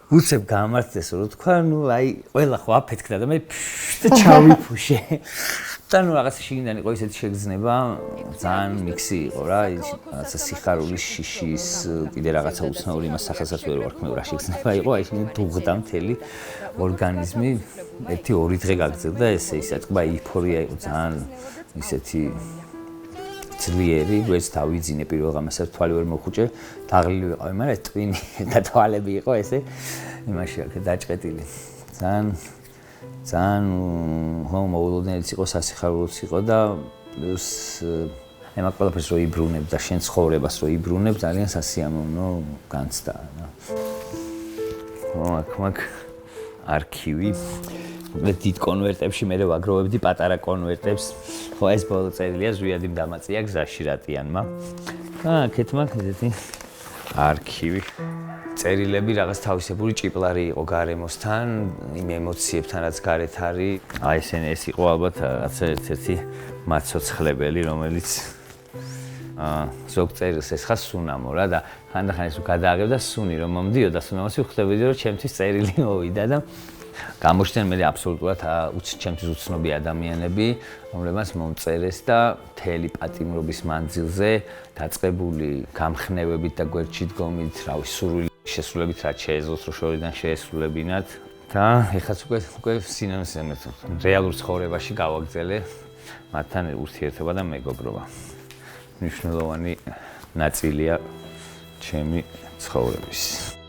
უცებ გამართეს რო თქვა, ნუ აი ყველა ხო აფეთქდა და მე ჩავიფუშე. და ნუ რაღაც შიგნიდან იყო ისეთი შეგრძნება, ძალიან მიქსი იყო რა, რაღაცა სიხარულის შიშის, კიდე რაღაცა უცნაური იმას სახელსაც ვერ ვარქმევ რა შეგრძნება იყო, აი შიგნიდან დუღდა მთელი ორგანიზმი. 1-2 დღე გაგრძელდა ესე ისა თქვა ეიფორია იყო ძალიან ისეთი ძლიერი, ვერც დავიძინე პირველ ღამესაც თვალი ვერ მოხუჭე, დაღლილი ვიყავი, მაგრამ ტვინი და თვალები იყო ესე იმაში აქ დაჭყეტილი. ძალიან მოულოდნელიც იყო, სასიხარულოც იყო და პლუს მე მაგ ყველაფერს რო იბრუნებ და შენ ცხოვრებას რო იბრუნებ, ძალიან სასიამოვნო განცდა რა. მაგ არქივი დიდ კონვერტებში მე ვაგროვებდი პატარა კონვერტებს. ხო ეს ბოლო წერილია ზვიადიმ დამაწია გზაში რატიანმა. აქეთ მაგ ესეთი არქივი. წერილები რაღაც თავისებური ჭიპლარი იყო გარემოსთან, იმ ემოციებთან რაც გარეთ არის. აი ეს იყო ალბათ რაღაც ერთ-ერთი მაცოცხლებელი, რომელიც ზოგ წერილს ესხა სუნამო რა და ხანდახან ეს გადააგებდა სუნი რომ მომდიოდა სუნამოსი ხვდებოდი რომ ჩემთვის წერილი მოვიდა და გამოჩნდნენ მე აბსოლუტურად ჩემთვის უცნობი ადამიანები, რომლებმაც მომწერეს და მთელი პატიმრობის მანძილზე დაწყებული გამხნევებით და გვერდში დგომით, რავი, სურვილი შესრულებით რაც შეეძლოთ რომ შორიდან შეესრულებინათ და ეხაც უკვე რეალურ ცხოვრებაში გავაგრძელე მათთან ურთიერთობა და მეგობრობა. მნიშვნელოვანი ნაწილია ჩემი ცხოვრების.